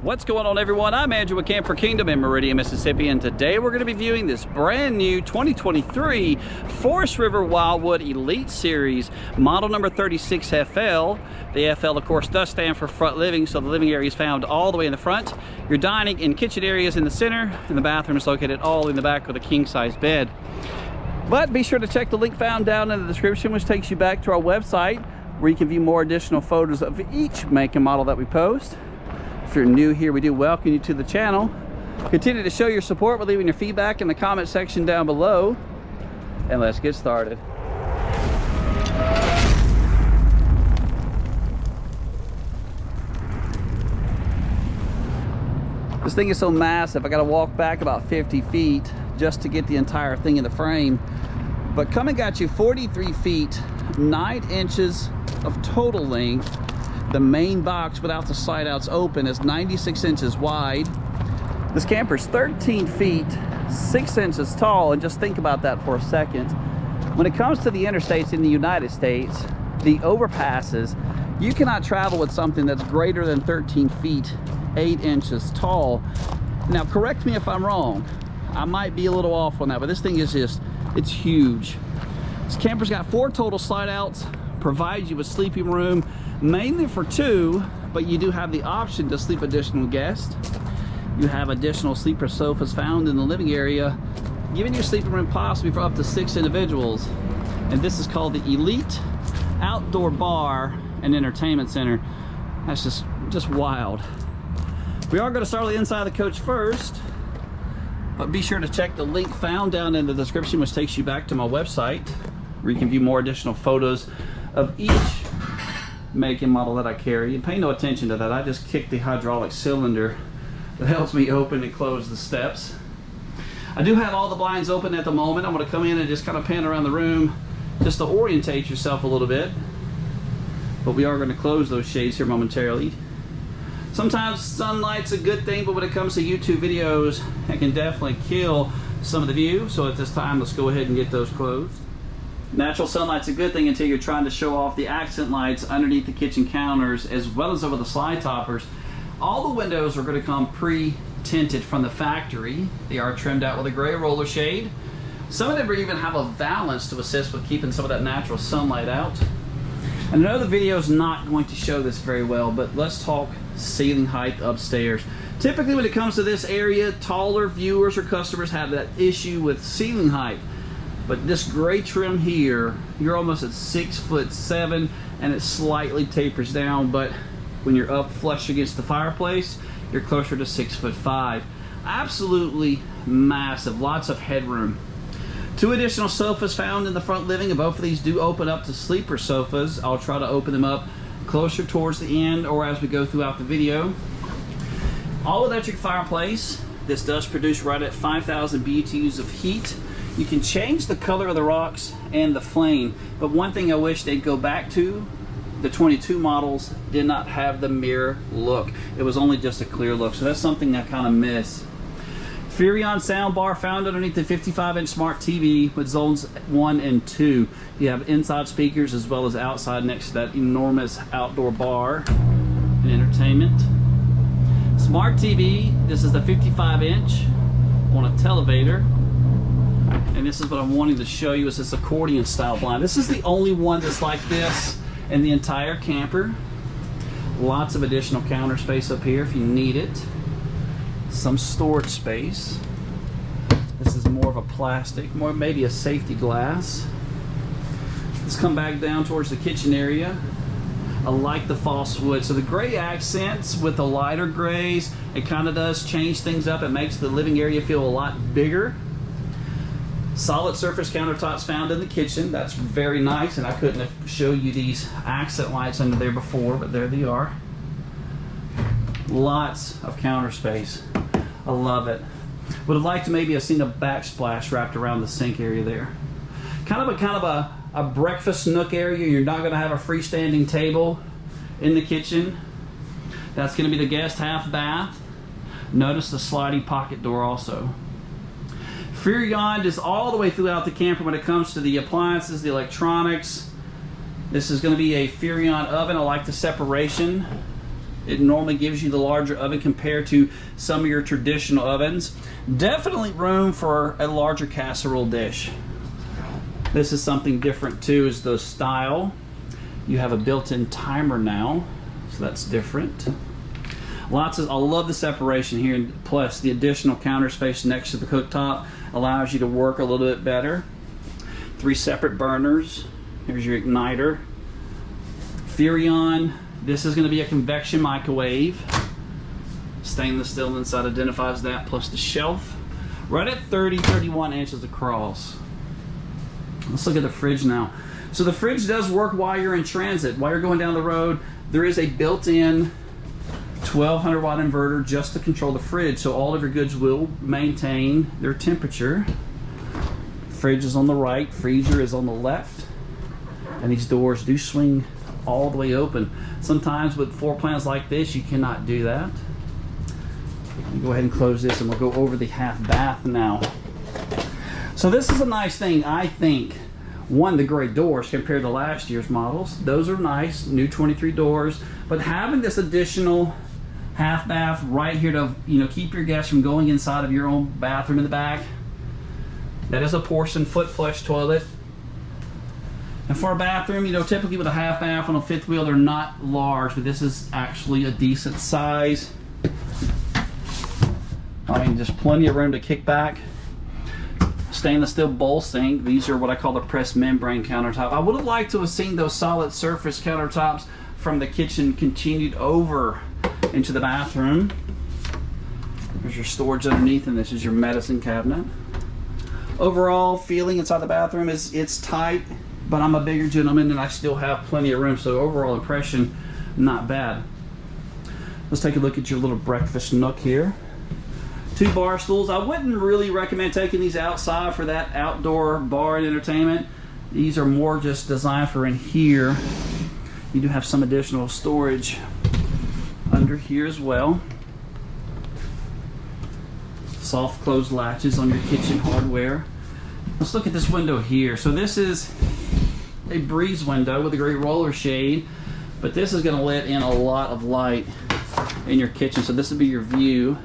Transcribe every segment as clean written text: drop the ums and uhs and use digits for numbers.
What's going on, everyone? I'm Andrew with Camper Kingdom in Meridian, Mississippi, and today we're going to be viewing this brand new 2023 Forest River Wildwood Elite Series, model number 36FL. The FL, of course, does stand for front living, so the living area is found all the way in the front. Your dining and kitchen areas in the center, and the bathroom is located all in the back with a king-size bed. But be sure to check the link found down in the description, which takes you back to our website, where you can view more additional photos of each make and model that we post. If you're new here, we do welcome you to the channel. Continue to show your support by leaving your feedback in the comment section down below. And let's get started. This thing is so massive, I gotta walk back about 50 feet just to get the entire thing in the frame. But coming got you 43 feet, 9 inches of total length. The main box without the slide outs open is 96 inches wide. This camper is 13 feet, 6 inches tall, and just think about that for a second. When it comes to the interstates in the United States, the overpasses, you cannot travel with something that's greater than 13 feet, 8 inches tall. Now, correct me if I'm wrong. I might be a little off on that, but this thing is just, it's huge. This camper's got 4 total slide outs, provides you with sleeping room, mainly for 2, but you do have the option to sleep additional guests. You have additional sleeper sofas found in the living area, giving you a sleeping room possibly for up to 6 individuals. And this is called the Elite Outdoor Bar and Entertainment Center. That's just wild. We are going to start on the inside of the coach first, but be sure to check the link found down in the description, which takes you back to my website, where you can view more additional photos of each make and model that I carry. And pay no attention to that. I just kicked the hydraulic cylinder that helps me open and close the steps. I do have all the blinds open at the moment. I'm going to come in and just kind of pan around the room just to orientate yourself a little bit. But we are going to close those shades here momentarily. Sometimes sunlight's a good thing, but when it comes to YouTube videos, it can definitely kill some of the view. So at this time, let's go ahead and get those closed. Natural sunlight's a good thing until you're trying to show off the accent lights underneath the kitchen counters as well as over the slide toppers. All the windows are going to come pre-tinted from the factory. They are trimmed out with a gray roller shade. Some of them even have a valance to assist with keeping some of that natural sunlight out. And I know the video is not going to show this very well, but let's talk ceiling height upstairs. Typically when it comes to this area, taller viewers or customers have that issue with ceiling height. But this gray trim here, you're almost at 6'7", and it slightly tapers down, but when you're up flush against the fireplace, you're closer to 6'5". Absolutely massive, lots of headroom. 2 additional sofas found in the front living, and both of these do open up to sleeper sofas. I'll try to open them up closer towards the end or as we go throughout the video. All electric fireplace. This does produce right at 5,000 BTUs of heat. You can change the color of the rocks and the flame, but one thing I wish they'd go back to, the 22 models did not have the mirror look. It was only just a clear look, so that's something I kind of miss. Furrion soundbar found underneath the 55-inch smart TV with zones 1 and 2. You have inside speakers as well as outside next to that enormous outdoor bar and entertainment. Smart TV, this is the 55-inch on a televator. And this is what I'm wanting to show you, is this accordion style blind. This is the only one that's like this in the entire camper. Lots of additional counter space up here if you need it. Some storage space. This is more of a plastic, more maybe a safety glass. Let's come back down towards the kitchen area. I like the false wood. So the gray accents with the lighter grays, it kind of does change things up. It makes the living area feel a lot bigger. Solid surface countertops found in the kitchen. That's very nice, and I couldn't have showed you these accent lights under there before, but there they are. Lots of counter space. I love it. Would have liked to maybe have seen a backsplash wrapped around the sink area there. Kind of a breakfast nook area. You're not going to have a freestanding table in the kitchen. That's going to be the guest half bath. Notice the sliding pocket door also. Furrion is all the way throughout the camper when it comes to the appliances, the electronics. This is going to be a Furrion oven. I like the separation. It normally gives you the larger oven compared to some of your traditional ovens. Definitely room for a larger casserole dish. This is something different too, is the style. You have a built-in timer now, so that's different. I love the separation here, plus the additional counter space next to the cooktop allows you to work a little bit better. 3 separate burners. Here's your igniter. Furrion. This is going to be a convection microwave. Stainless steel inside identifies that, plus the shelf. Right at 31 inches across. Let's look at the fridge now. So the fridge does work while you're in transit. While you're going down the road, there is a built-in 1200 watt inverter just to control the fridge, so all of your goods will maintain their temperature. Fridge is on the right, freezer is on the left, and these doors do swing all the way open. Sometimes with floor plans like this, you cannot do that. Go ahead and close this, and we'll go over the half bath now. So this is a nice thing, I think. One, the great doors compared to last year's models. Those are nice, new 23 doors, but having this additional half bath right here to keep your guests from going inside of your own bathroom in the back. That is a porcelain foot flush toilet. And for a bathroom, typically with a half bath on a fifth wheel, they're not large, but this is actually a decent size. I mean, just plenty of room to kick back. Stainless steel bowl sink. These are what I call the pressed membrane countertop. I would have liked to have seen those solid surface countertops from the kitchen continued over into the bathroom. There's your storage underneath, and this is your medicine cabinet. Overall feeling inside the bathroom is it's tight, but I'm a bigger gentleman and I still have plenty of room, so overall impression, not bad. Let's take a look at your little breakfast nook here. 2 bar stools. I wouldn't really recommend taking these outside for that outdoor bar and entertainment. These are more just designed for in here. You do have some additional storage under here as well. Soft closed latches on your kitchen hardware. Let's look at this window here. So this is a breeze window with a great roller shade, but this is going to let in a lot of light in your kitchen. So this would be your view.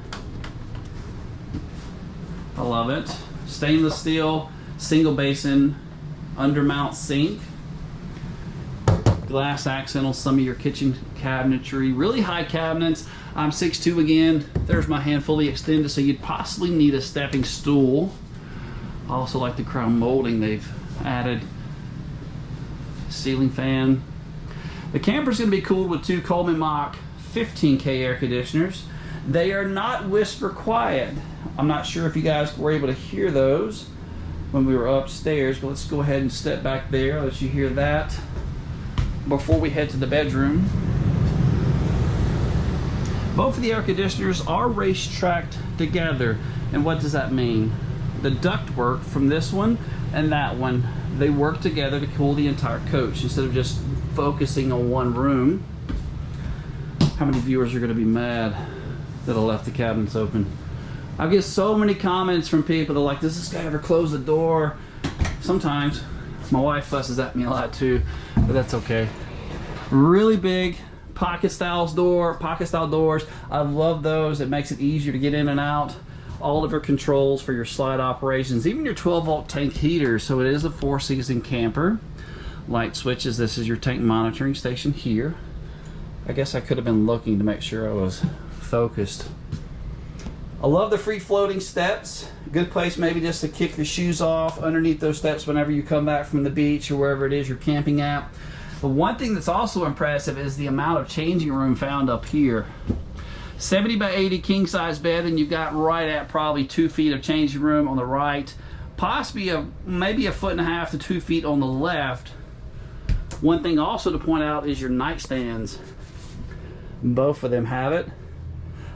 I love it. Stainless steel, single basin, undermount sink. Glass accent on some of your kitchen cabinetry. Really high cabinets. I'm 6'2" again. There's my hand fully extended, so you'd possibly need a stepping stool. I also like the crown molding they've added. Ceiling fan. The camper's going to be cooled with 2 Coleman Mach 15K air conditioners. They are not whisper quiet. I'm not sure if you guys were able to hear those when we were upstairs, but let's go ahead and step back there, let you hear that before we head to the bedroom. Both of the air conditioners are racetracked together. And what does that mean? The ductwork from this one and that one, they work together to cool the entire coach instead of just focusing on one room. How many viewers are going to be mad that I left the cabinets open? I get so many comments from people that are like, does this guy ever close the door? Sometimes. My wife fusses at me a lot too, but that's okay. Really big pocket style doors. I love those. It makes it easier to get in and out. All of your controls for your slide operations, even your 12-volt tank heater. So it is a 4-season camper. Light switches. This is your tank monitoring station here. I guess I could have been looking to make sure I was focused. I love the free floating steps. Good place maybe just to kick your shoes off underneath those steps whenever you come back from the beach or wherever it is you're camping at. But one thing that's also impressive is the amount of changing room found up here. 70 by 80 king size bed, and you've got right at probably 2 feet of changing room on the right, possibly maybe 1.5 to 2 feet on the left. One thing also to point out is your nightstands. Both of them have it.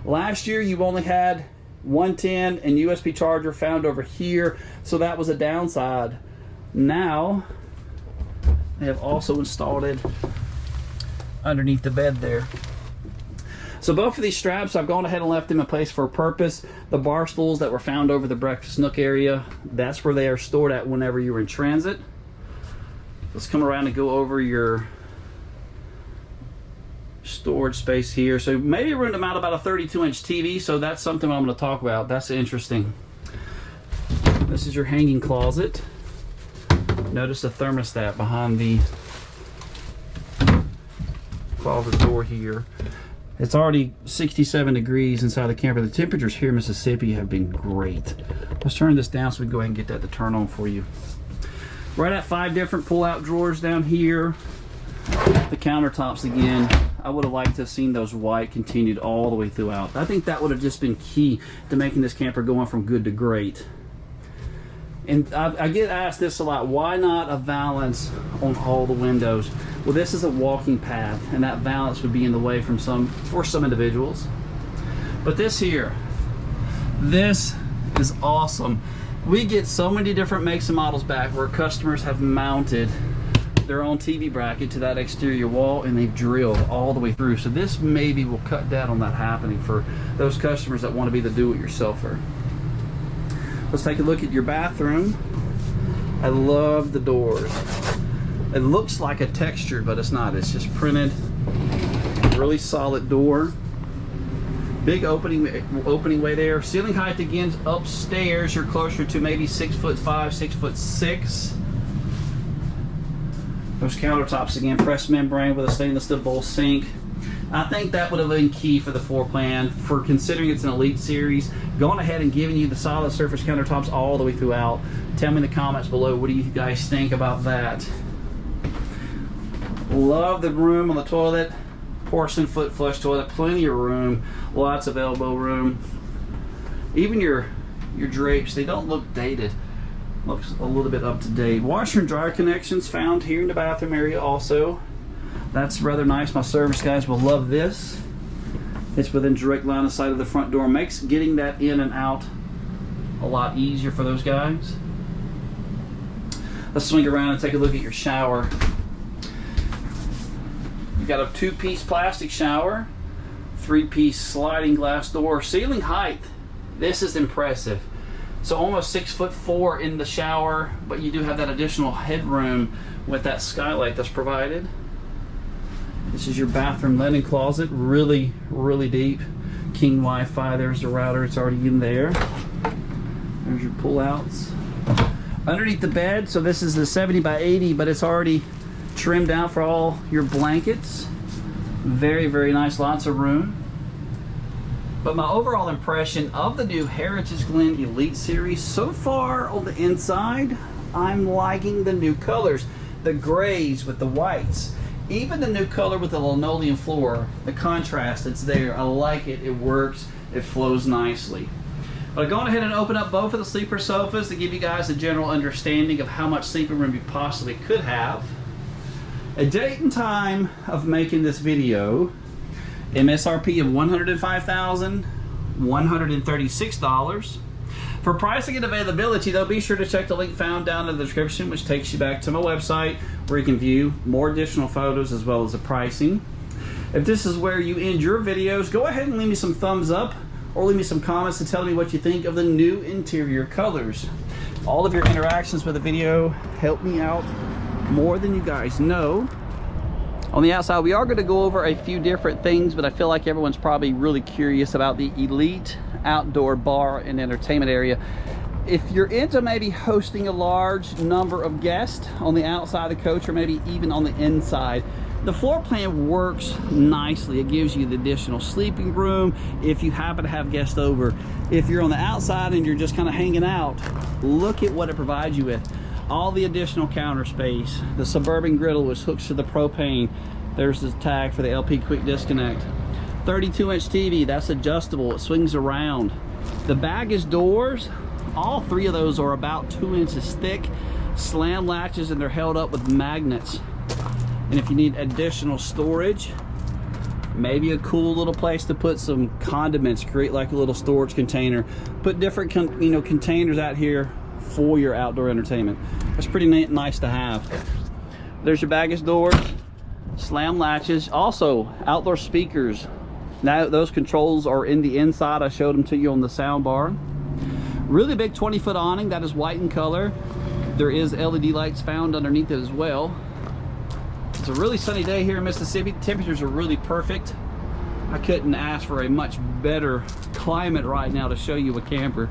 Last year you only had 110 and USB charger found over here, so that was a downside. Now they have also installed it underneath the bed there. So both of these straps, I've gone ahead and left them in place for a purpose. The bar stools that were found over the breakfast nook area, that's where they are stored at whenever you're in transit. Let's come around and go over your storage space here. So maybe room to mount about a 32-inch TV. So that's something I'm going to talk about. That's interesting. This is your hanging closet. Notice the thermostat behind the closet door here. It's already 67 degrees inside the camper. The temperatures here in Mississippi have been great. Let's turn this down so we can go ahead and get that to turn on for you. Right at 5 different pull-out drawers down here. The countertops again. I would have liked to have seen those white continued all the way throughout. I think that would have just been key to making this camper going from good to great. And I get asked this a lot, why not a valance on all the windows? Well, this is a walking path, and that valance would be in the way for some individuals. But this here, this is awesome. We get so many different makes and models back where customers have mounted their own TV bracket to that exterior wall, and they've drilled all the way through. So this maybe will cut down on that happening for those customers that want to be the do-it-yourselfer. Let's take a look at your bathroom. I love the doors. It looks like a texture, but it's not. It's just printed. Really solid door. Big opening way there. Ceiling height again upstairs. You're closer to maybe 6'5", 6'6". Those countertops again, pressed membrane with a stainless steel bowl sink. I think that would have been key for the floor plan, for considering it's an Elite Series. Going ahead and giving you the solid surface countertops all the way throughout. Tell me in the comments below, what do you guys think about that? Love the room on the toilet. Porcelain foot flush toilet, plenty of room, lots of elbow room. Even your drapes, they don't look dated. Looks a little bit up to date. Washer and dryer connections found here in the bathroom area also. That's rather nice. My service guys will love this. It's within direct line of sight of the front door. Makes getting that in and out a lot easier for those guys. Let's swing around and take a look at your shower. You've got a 2-piece plastic shower, 3-piece sliding glass door. Ceiling height, this is impressive. So almost 6'4" in the shower, but you do have that additional headroom with that skylight that's provided. This is your bathroom linen closet, really, really deep. King Wi-Fi, there's the router, it's already in there. There's your pull-outs. Underneath the bed, so this is the 70 by 80, but it's already trimmed out for all your blankets. Very, very nice, lots of room. But my overall impression of the new Heritage Glen Elite Series, so far on the inside, I'm liking the new colors. The grays with the whites. Even the new color with the linoleum floor, the contrast, it's there. I like it, it works, it flows nicely. But I'm going ahead and open up both of the sleeper sofas to give you guys a general understanding of how much sleeping room you possibly could have. A date and time of making this video, MSRP of $105,136. For pricing and availability, though, be sure to check the link found down in the description, which takes you back to my website where you can view more additional photos as well as the pricing. If this is where you end your videos, go ahead and leave me some thumbs up or leave me some comments to tell me what you think of the new interior colors. All of your interactions with the video help me out more than you guys know. On the outside, we are going to go over a few different things, but I feel like everyone's probably really curious about the Elite outdoor bar and entertainment area. If you're into maybe hosting a large number of guests on the outside of the coach, or maybe even on the inside, the floor plan works nicely. It gives you the additional sleeping room if you happen to have guests over. If you're on the outside and you're just kind of hanging out, look at what it provides you with. All the additional counter space, the Suburban griddle which hooks to the propane. There's the tag for the LP quick disconnect. 32-inch TV, that's adjustable, it swings around. The baggage doors, all 3 of those are about 2 inches thick, slam latches, and they're held up with magnets. And if you need additional storage, maybe a cool little place to put some condiments, create like a little storage container, put different containers out here for your outdoor entertainment. That's pretty nice to have. There's your baggage doors, slam latches, also outdoor speakers. Now those controls are in the inside. I showed them to you on the sound bar. Really big 20-foot awning that is white in color. There is LED lights found underneath it as well. It's a really sunny day here in Mississippi. The temperatures are really perfect. I couldn't ask for a much better climate right now to show you a camper.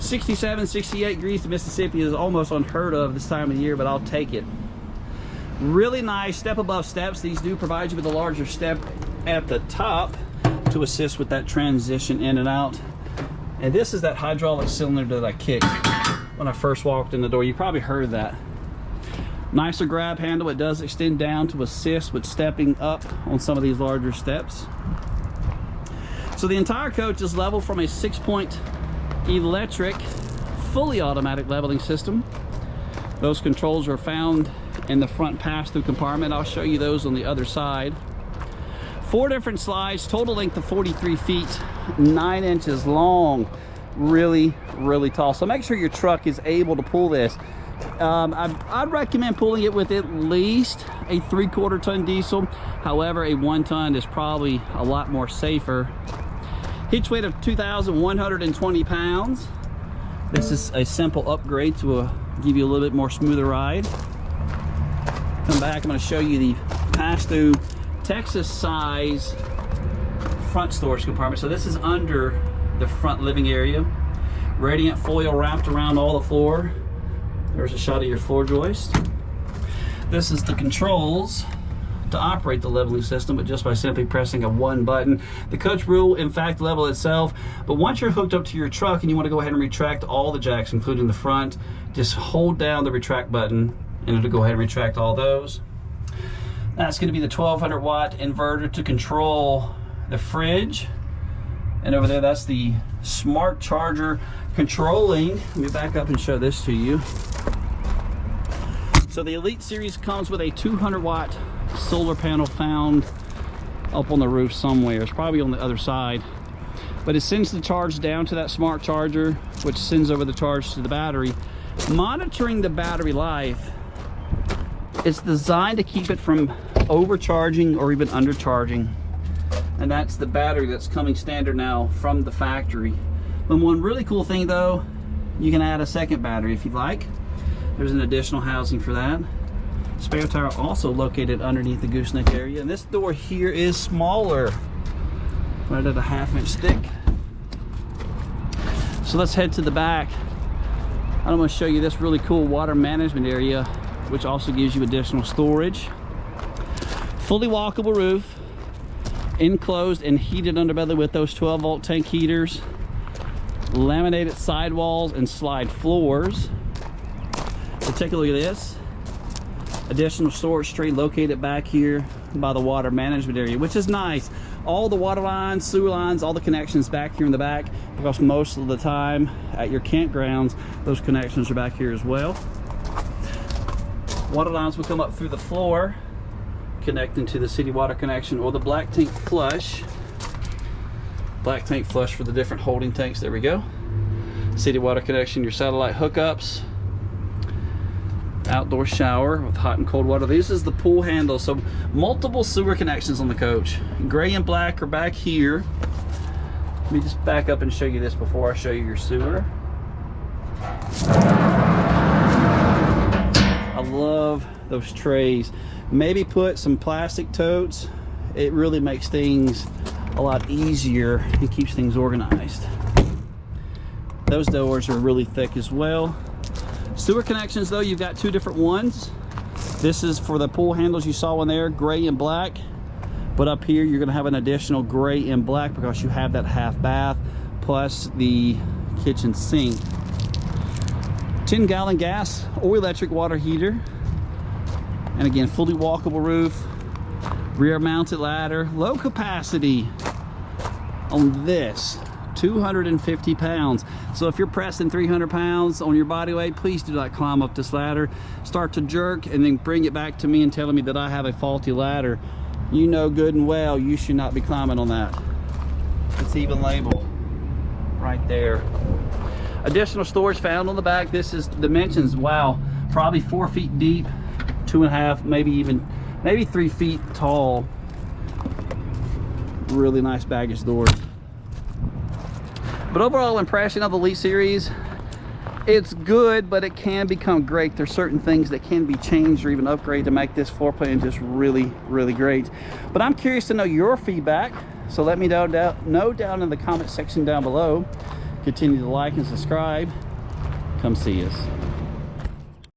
67, 68 degrees in Mississippi is almost unheard of this time of year, but I'll take it. Really nice step above steps. These do provide you with a larger step at the top to assist with that transition in and out. And this is that hydraulic cylinder that I kicked when I first walked in the door. You probably heard that. Nicer grab handle. It does extend down to assist with stepping up on some of these larger steps. So the entire coach is leveled from a 6-point electric, fully automatic leveling system. Those controls are found in the front pass-through compartment. I'll show you those on the other side. 4 different slides, total length of 43 feet, 9 inches long. Really, really tall. So make sure your truck is able to pull this. I'd recommend pulling it with at least a 3/4 ton diesel. However, a 1 ton is probably a lot more safer. Hitch weight of 2,120 pounds. This is a simple upgrade to give you a little bit more smoother ride. Come back, I'm going to show you the pass-through Texas size front storage compartment. So this is under the front living area. Radiant foil wrapped around all the floor. There's a shot of your floor joist. This is the controls to operate the leveling system, but just by simply pressing a 1 button. The coach will in fact level itself, but once you're hooked up to your truck and you want to go ahead and retract all the jacks, including the front, just hold down the retract button and it'll go ahead and retract all those. That's going to be the 1200 watt inverter to control the fridge. And over there, that's the smart charger controlling. Let me back up and show this to you. So the Elite Series comes with a 200 watt solar panel found up on the roof somewhere. It's probably on the other side. But it sends the charge down to that smart charger, which sends over the charge to the battery. Monitoring the battery life, it's designed to keep it from overcharging or even undercharging. And that's the battery that's coming standard now from the factory. But one really cool thing though, you can add a second battery if you'd like. There's an additional housing for that. Spare tire also located underneath the gooseneck area. And this door here is smaller, right at a 1/2 inch thick. So let's head to the back. I'm going to show you this really cool water management area, which also gives you additional storage. Fully walkable roof, enclosed and heated underbelly with those 12-volt tank heaters, laminated sidewalls and slide floors. So take a look at this. Additional storage tray located back here by the water management area, which is nice. All the water lines, sewer lines, all the connections back here in the back, because most of the time at your campgrounds, those connections are back here as well. Water lines will come up through the floor, connecting to the city water connection or the black tank flush. Black tank flush for the different holding tanks. There we go. City water connection, your satellite hookups. Outdoor shower with hot and cold water. This is the pool handle, so multiple sewer connections on the coach. Gray and black are back here. Let me just back up and show you this before I show you your sewer. I love those trays. Maybe put some plastic totes. It really makes things a lot easier and keeps things organized. Those doors are really thick as well. Sewer connections though, you've got 2 different ones. This is for the pool handles you saw in there, gray and black. But up here you're gonna have an additional gray and black because you have that half bath plus the kitchen sink. 10-gallon gas or electric water heater. And again, fully walkable roof, rear mounted ladder, low capacity on this. 250 pounds. So if you're pressing 300 pounds on your body weight, please do not climb up this ladder. Start to jerk and then bring it back to me and telling me that I have a faulty ladder. You know good and well you should not be climbing on that. It's even labeled right there. Additional storage found on the back. This is dimensions, wow, probably 4 feet deep, 2.5, maybe 3 feet tall. Really nice baggage doors. But overall impression of the Elite Series, It's good, but it can become great. There's certain things that can be changed or even upgraded to make this floor plan just really, really great. But I'm curious to know your feedback, so let me know down in the comment section down below. Continue to like and subscribe. Come see us.